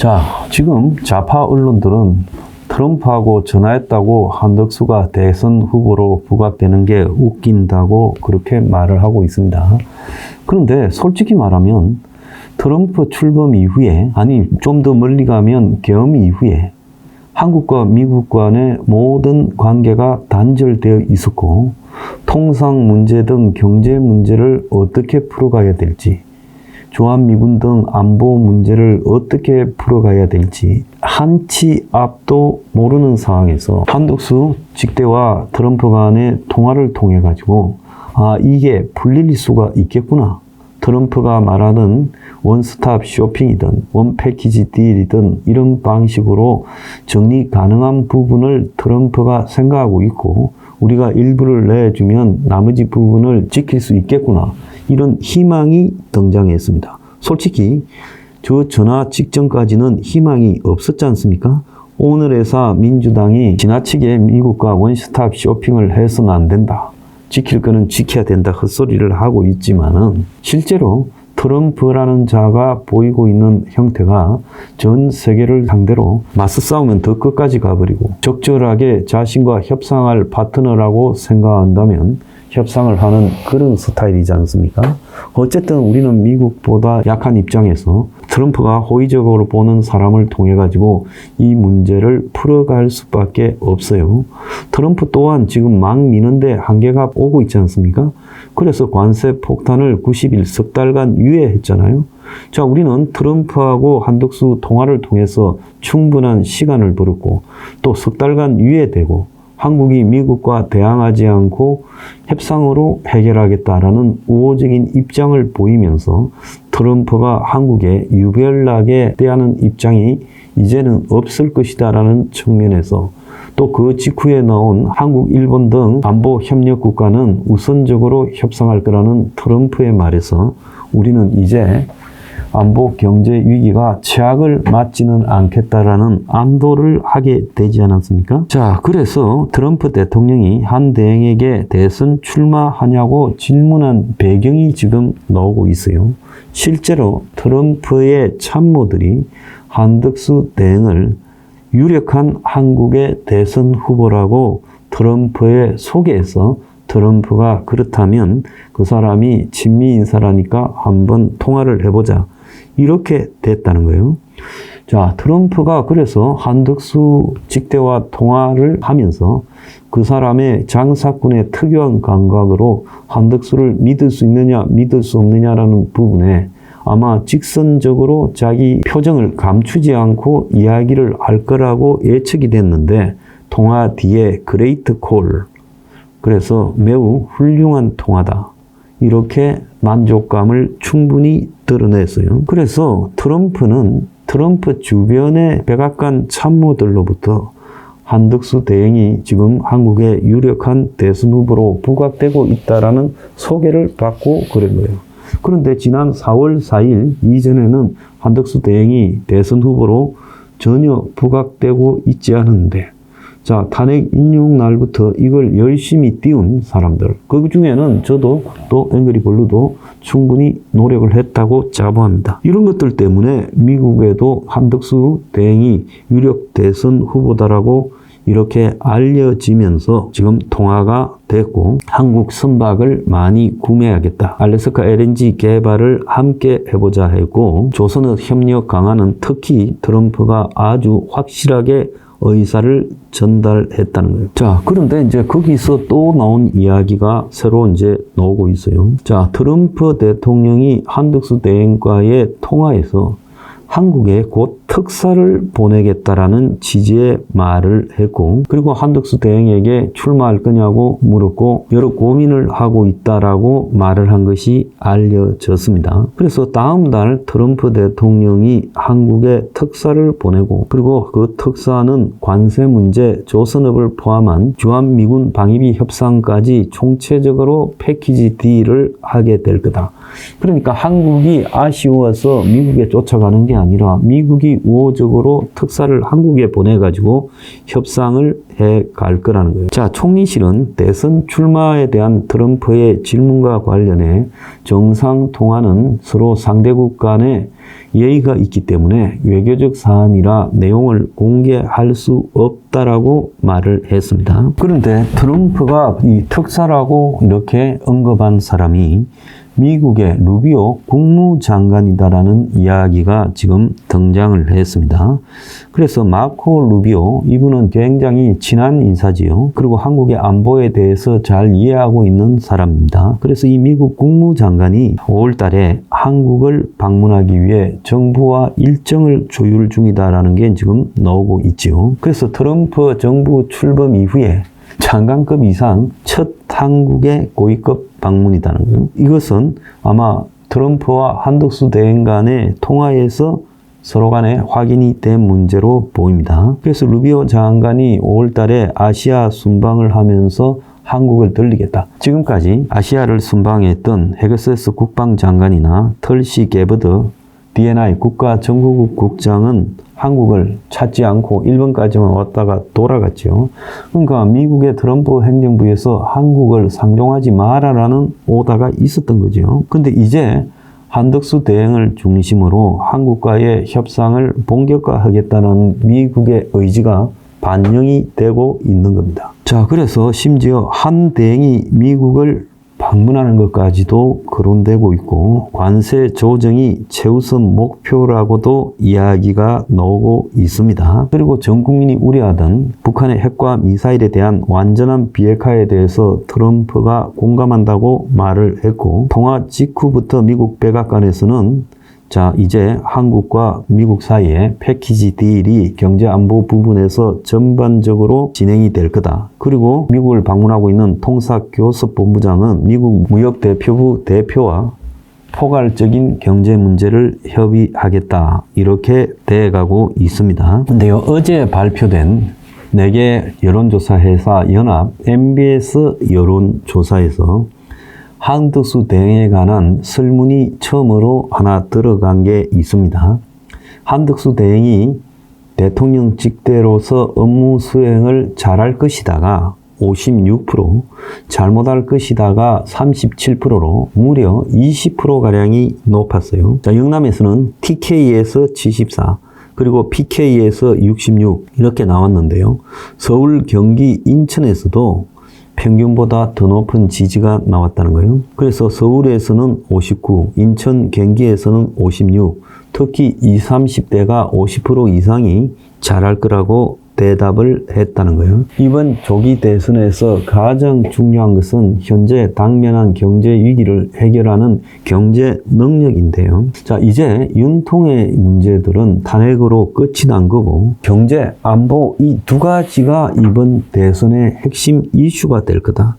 자, 지금 좌파 언론들은 트럼프하고 전화했다고 한덕수가 대선 후보로 부각되는 게 웃긴다고 그렇게 말을 하고 있습니다. 그런데 솔직히 말하면 트럼프 출범 이후에, 아니 좀 더 멀리 가면 계엄 이후에 한국과 미국 간의 모든 관계가 단절되어 있었고, 통상 문제 등 경제 문제를 어떻게 풀어가야 될지, 주한미군 등 안보 문제를 어떻게 풀어가야 될지 한치 앞도 모르는 상황에서 한덕수 직대와 트럼프 간의 통화를 통해 가지고 이게 풀릴 수가 있겠구나. 트럼프가 말하는 원스톱 쇼핑이든 원패키지 딜이든 이런 방식으로 정리 가능한 부분을 트럼프가 생각하고 있고, 우리가 일부를 내주면 나머지 부분을 지킬 수 있겠구나. 이런 희망이 등장했습니다. 솔직히 저 전화 직전까지는 희망이 없었지 않습니까? 오늘에서 민주당이 지나치게 미국과 원스톱 쇼핑을 해서는 안 된다. 지킬 거는 지켜야 된다. 헛소리를 하고 있지만은 실제로 트럼프라는 자가 보이고 있는 형태가 전 세계를 상대로 맞서 싸우면 더 끝까지 가버리고, 적절하게 자신과 협상할 파트너라고 생각한다면 협상을 하는 그런 스타일이지 않습니까? 어쨌든 우리는 미국보다 약한 입장에서 트럼프가 호의적으로 보는 사람을 통해 가지고 이 문제를 풀어갈 수밖에 없어요. 트럼프 또한 지금 막 미는데 한계가 오고 있지 않습니까? 그래서 관세 폭탄을 90일 석 달간 유예했잖아요. 자, 우리는 트럼프하고 한덕수 통화를 통해서 충분한 시간을 벌었고, 또 석 달간 유예되고, 한국이 미국과 대항하지 않고 협상으로 해결하겠다라는 우호적인 입장을 보이면서 트럼프가 한국에 유별나게 대하는 입장이 이제는 없을 것이다라는 측면에서, 또 그 직후에 나온 한국, 일본 등 안보 협력 국가는 우선적으로 협상할 거라는 트럼프의 말에서 우리는 이제 안보 경제 위기가 최악을 맞지는 않겠다라는 안도를 하게 되지 않았습니까? 자, 그래서 트럼프 대통령이 한 대행에게 대선 출마하냐고 질문한 배경이 지금 나오고 있어요. 실제로 트럼프의 참모들이 한덕수 대행을 유력한 한국의 대선 후보라고 트럼프에 소개해서, 트럼프가 그렇다면 그 사람이 친미 인사라니까 한번 통화를 해보자, 이렇게 됐다는 거예요. 자, 트럼프가 그래서 한덕수 직대와 통화를 하면서 그 사람의 장사꾼의 특유한 감각으로 한덕수를 믿을 수 있느냐 믿을 수 없느냐라는 부분에 아마 직선적으로 자기 표정을 감추지 않고 이야기를 할 거라고 예측이 됐는데, 통화 뒤에 그레이트 콜, 그래서 매우 훌륭한 통화다, 이렇게 만족감을 충분히 드러냈어요. 그래서 트럼프는 트럼프 주변의 백악관 참모들로부터 한덕수 대행이 지금 한국의 유력한 대선 후보로 부각되고 있다라는 소개를 받고 그런 거예요. 그런데 지난 4월 4일 이전에는 한덕수 대행이 대선 후보로 전혀 부각되고 있지 않은데, 자, 탄핵 인용 날부터 이걸 열심히 띄운 사람들, 그 중에는 저도 또 앵그리블루도 충분히 노력을 했다고 자부합니다. 이런 것들 때문에 미국에도 한덕수 대행이 유력 대선 후보다라고 이렇게 알려지면서 지금 통화가 됐고, 한국 선박을 많이 구매하겠다, 알래스카 LNG 개발을 함께 해보자 했고, 조선업 협력 강화는 특히 트럼프가 아주 확실하게 의사를 전달했다는 거예요. 자, 그런데 이제 거기서 또 나온 이야기가 새로 이제 나오고 있어요. 자, 트럼프 대통령이 한덕수 대행과의 통화에서 한국에 곧 특사를 보내겠다라는 취지의 말을 했고, 그리고 한덕수 대행에게 출마할 거냐고 물었고 여러 고민을 하고 있다라고 말을 한 것이 알려졌습니다. 그래서 다음 달 트럼프 대통령이 한국에 특사를 보내고, 그리고 그 특사는 관세 문제, 조선업을 포함한 주한미군 방위비 협상까지 총체적으로 패키지 딜을 하게 될 거다. 그러니까 한국이 아쉬워서 미국에 쫓아가는 게 아니라 미국이 우호적으로 특사를 한국에 보내가지고 협상을 해 갈 거라는 거예요. 자, 총리실은 대선 출마에 대한 트럼프의 질문과 관련해 정상 통화는 서로 상대국 간에 예의가 있기 때문에 외교적 사안이라 내용을 공개할 수 없다라고 말을 했습니다. 그런데 트럼프가 이 특사라고 이렇게 언급한 사람이 미국의 루비오 국무장관이다라는 이야기가 지금 등장을 했습니다. 그래서 마코 루비오, 이분은 굉장히 친한 인사지요. 그리고 한국의 안보에 대해서 잘 이해하고 있는 사람입니다. 그래서 이 미국 국무장관이 5월 달에 한국을 방문하기 위해 정부와 일정을 조율 중이다라는 게 지금 나오고 있지요. 그래서 트럼프 정부 출범 이후에 장관급 이상 첫 한국의 고위급 방문이라는 거예요. 이것은 아마 트럼프와 한덕수 대행 간의 통화에서 서로 간에 확인이 된 문제로 보입니다. 그래서 루비오 장관이 5월 달에 아시아 순방을 하면서 한국을 들리겠다. 지금까지 아시아를 순방했던 헤그세스 국방장관이나 털시 게버드 DNI 국가정보국 국장은 한국을 찾지 않고 일본까지만 왔다가 돌아갔죠. 그러니까 미국의 트럼프 행정부에서 한국을 상종하지 마라라는 오다가 있었던 거죠. 근데 이제 한덕수 대행을 중심으로 한국과의 협상을 본격화하겠다는 미국의 의지가 반영이 되고 있는 겁니다. 자, 그래서 심지어 한 대행이 미국을 방문하는 것까지도 거론되고 있고 관세 조정이 최우선 목표라고도 이야기가 나오고 있습니다. 그리고 전 국민이 우려하던 북한의 핵과 미사일에 대한 완전한 비핵화에 대해서 트럼프가 공감한다고 말을 했고 통화 직후부터 미국 백악관에서는 자, 이제 한국과 미국 사이에 패키지 딜이 경제안보 부분에서 전반적으로 진행이 될 거다. 그리고 미국을 방문하고 있는 통사교섭본부장은 미국 무역대표부 대표와 포괄적인 경제 문제를 협의하겠다. 이렇게 돼가고 있습니다. 근데요, 어제 발표된 4개 여론조사 회사 연합 MBS 여론조사에서 한덕수 대행에 관한 설문이 처음으로 하나 들어간 게 있습니다. 한덕수 대행이 대통령직대로서 업무 수행을 잘할 것이다가 56%, 잘못할 것이다가 37%로 무려 20%가량이 높았어요. 자, 영남에서는 TK에서 74, 그리고 PK에서 66 이렇게 나왔는데요. 서울, 경기, 인천에서도 평균보다 더 높은 지지가 나왔다는 거예요. 그래서 서울에서는 59, 인천, 경기에서는 56, 특히 20, 30대가 50% 이상이 잘할 거라고 대답을 했다는 거예요. 이번 조기 대선에서 가장 중요한 것은 현재 당면한 경제 위기를 해결하는 경제 능력인데요. 자, 이제 윤통의 문제들은 탄핵으로 끝이 난 거고 경제, 안보 이 두 가지가 이번 대선의 핵심 이슈가 될 거다.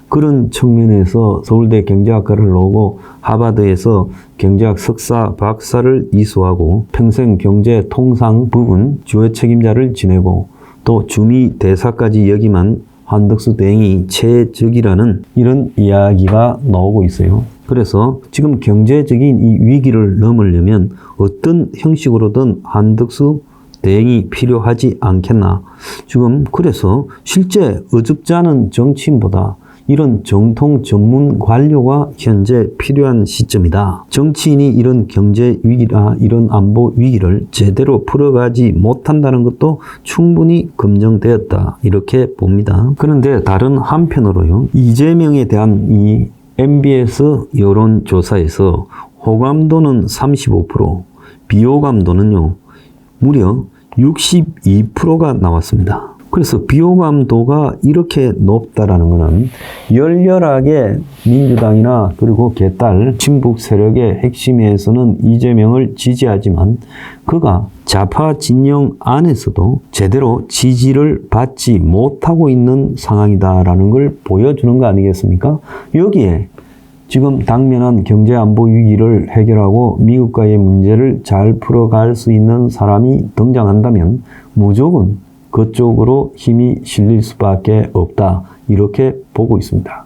그런 측면에서 서울대 경제학과를 나오고 하버드에서 경제학 석사, 박사를 이수하고 평생 경제 통상 부분 주요 책임자를 지내고 또 주미 대사까지 역임한 한덕수 대행이 최적이라는 이런 이야기가 나오고 있어요. 그래서 지금 경제적인 이 위기를 넘으려면 어떤 형식으로든 한덕수 대행이 필요하지 않겠나. 지금 그래서 실제 어줍지 않은 정치인보다 이런 정통 전문 관료가 현재 필요한 시점이다. 정치인이 이런 경제 위기나 이런 안보 위기를 제대로 풀어가지 못한다는 것도 충분히 검증되었다. 이렇게 봅니다. 그런데 다른 한편으로요. 이재명에 대한 이 MBS 여론조사에서 호감도는 35%, 비호감도는요. 무려 62%가 나왔습니다. 그래서 비호감도가 이렇게 높다라는 것은 열렬하게 민주당이나 그리고 개딸 친북 세력의 핵심에서는 이재명을 지지하지만 그가 좌파 진영 안에서도 제대로 지지를 받지 못하고 있는 상황이다라는 걸 보여주는 거 아니겠습니까? 여기에 지금 당면한 경제안보 위기를 해결하고 미국과의 문제를 잘 풀어갈 수 있는 사람이 등장한다면 무조건 그쪽으로 힘이 실릴 수밖에 없다. 이렇게 보고 있습니다.